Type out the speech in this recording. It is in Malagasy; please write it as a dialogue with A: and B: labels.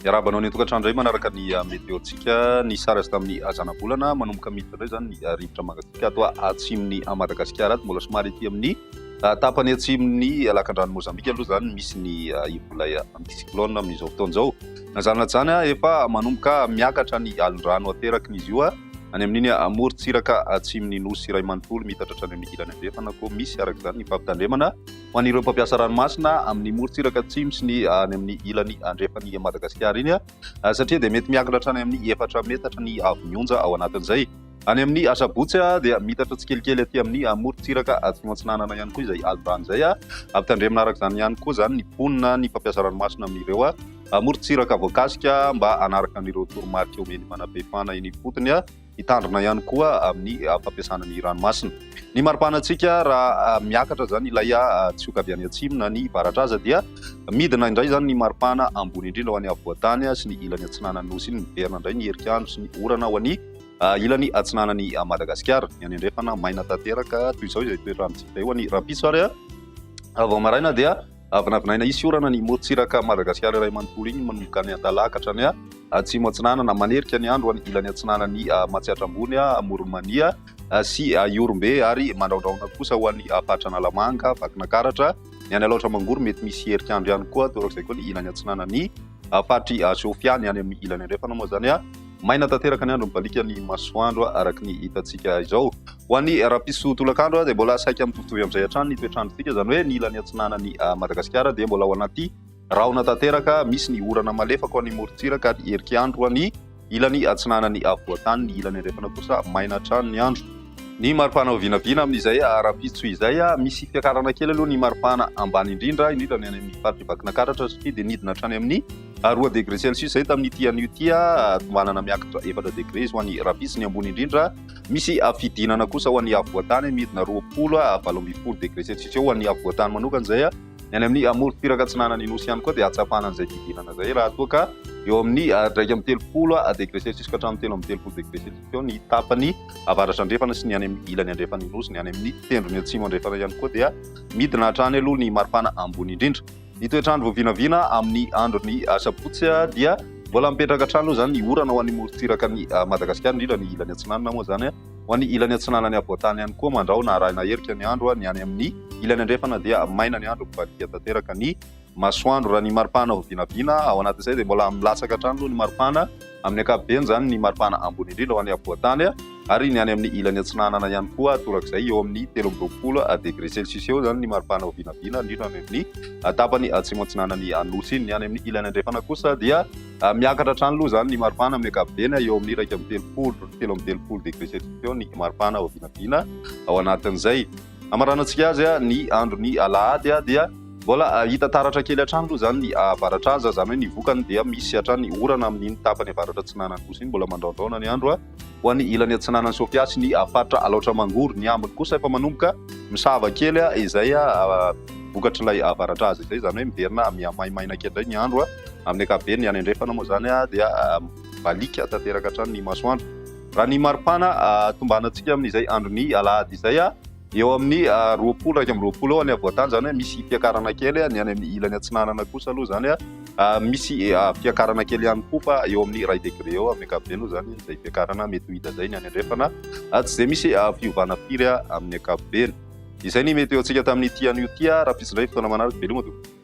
A: Iarabanao ny tokantrano indray manaraka ny meteontsika ny sary azy tamin'ny azana-bolana manomboka miditra indray zany ny rivotra mangatsika ato atsimon'ny Madagasikara ato mbola somary ety amin'ny tapany atsimon'ny lakan-drano Mozambika aloha zany misy ny ivolay anticyclone amin'izao fotoan'izao. Nazanana zany efa manomboka miakatra ny alin-drano aterakin'izy io any amin'iny amorontsiraka atsimon'ny nosy iray manontolo mitatratra any amin'ny ilany andrefana koa misy araka zany ny fampitandremana ho an'ireo mpampiasa ranomasina amin'ny morontsiraka atsimo sy ny any amin'ny ilany andrefan'ny Madagasikara iny satria dia mety miakatra hatrany amin'ny 4 metatra ny avonionja ao anatin'izay. Any amin'ny asabotsy dia mitatra tsikelikely aty amin'ny morontsiraka atsimo antsinanana ihany koa izay alin-drano izay ampitandremana araka zany ihany koa zany ny mponina ny mpampiasa ranomasina amin'ireo morontsiraka voakasika mba anaraka an'ireo toromarika omeny manam-pehefana iny fotony hitandrina ihany koa amin'ny fampiasana ny ranomasina. Ny maripanantsika raha miakatra zany ilay tsioka avy any atsimo na ny varatraza dia midina indray zany ny maripana ambony indrindra ho any avoatany sy ny ilany atsinanany nosy iny miverina indray ny herikandro sy ny orana ho any ilany atsinanany Madagasikara. Ny any andrefana maina tanteraka toy izao izay toetrandrotsika io any rapiso ary vao maraina dia vinavinaina isy orana ny morontsiraka Madagasikara iray manontolo iny manomboka ny antalakatra ny atsimo atsinanana manerika ny andro any ilany atsinanany Matsiatra ambony Moromania sy Iorombe ary mandraondraona kosa ho an'ny Patranalamanga Vakinakaratra ny any aloatra mangoro mety misy herikandro ihany koa torak'izay koa ny ilany atsinanany Patry Sofiany any amin'ny ilany andrefana moa zany maina tanteraka ny andro mibalika ny masoandro araka ny hitantsika izao. Ho an'ny rapiso tolakandro dia mbola saika mitovitovy amin'izay hatrany ny toetrandrotsika zany hoe ny ilany atsinanany Madagasikara dia mbola ao anaty rahona tanteraka misy ny orana malefaka ho an'ny morontsiraka ary herikandro ho an'ny ilany atsinanany avoatany ny ilany andrefana kosa maina hatrany ny andro. Ny maripana ho vinavina amin'izay rapiso izay misy fiakarana kely aloha ny maripana ambany indrindra ny any amin'ny faritra Vakinakaratra satria dia nidina hatrany amin'ny 2 degré celsius zay tamin'ity an'io ty tombanana miakatra 4 degré izy ho an'ny rapiso ny ambony indrindra misy fidinana kosa ho an'ny avoatany midina 20 degré celsius eo ho an'ny avoatany manokana zay ny any amin'ny morontsiraka atsinanany nosy ihany koa dia atsapana an'izay fidinana zay raha toa ka eo amin'ny 3 degré celsius ka hatramin'ny 30 degré celsius eo ny tapany avaratra andrefana sy ny any amin'ny ilany andrefana nosy ny any amin'ny tendrony atsimo andrefana ihany koa dia midina hatrany aloha ny maripana ambony indrindra. Ny toetrandro vinavina amin'ny androny sabotsy dia mbola mipetraka hatrany aloha zany ny orana ho an'ny morontsiraka ny Madagasikara indrindra ny ilany atsinanana moa zany ho an'ny ilany atsinanany avoatany ihany koa mandraona arahina herika ny andro ny any amin'ny ilany andrefana dia maina ny andro mibalika tanteraka ny masoandro. Raha ny maripana ho vinavina ao anatin'izay dia mbola milatsaka hatrany aloha ny maripana amin'ny ankapobeny zany ny maripana ambony indrindra ho an'ny avoatany ary ny any amin'ny ilany atsinanana ihany koa torak'izay eo amin'ny 20 degré celsius eo zany ny maripana ho vinavina indrindra any amin'ny tapany atsimo atsinanany nosy iny. Ny any amin'ny ilany andrefana kosa dia miakatra hatrany aloha zany ny maripana amin'ny ankapobeny eo amin'ny 3 degré celsius eo ny maripana ho vinavina ao anatin'izay. Amaranantsika azy ny androny alahady dia mbola hita taratra kely hatrany aloha zany ny avaratraza zany hoe ny vokany dia misy hatrany orana amin'iny tapany avaratra atsinanany nosy iny mbola mandraondraona ny andro ho an'ny ilany atsinanany Sofia sy ny faritra aloatra mangoro. Ny ambiny kosa efa manomboka misava kely izay vokatra ilay avaratraza izay zany hoe miverina maimaina kely indray ny andro amin'ny ankapobeny. Ny any andrefana moa zany dia balika tanteraka hatrany ny masoandro. Raha ny maripana tombanantsika amin'izay androny alahady izay eo amin'ny 20 eo any avoatany zany hoe misy fiakarana kely ny any amin'ny ilany atsinanana kosa aloha zany misy fiakarana kely ihany koa fa eo amin'ny 1 degré eo amin'ny ankapobeny aloha zany izay fiakarana mety ho hita zay ny any andrefana tsy izay misy fiovana firy amin'ny ankapobeny. Izay ny meteontsika tamin'ity an'io ty rapiso indray fotoana manaraka veloma tompoko.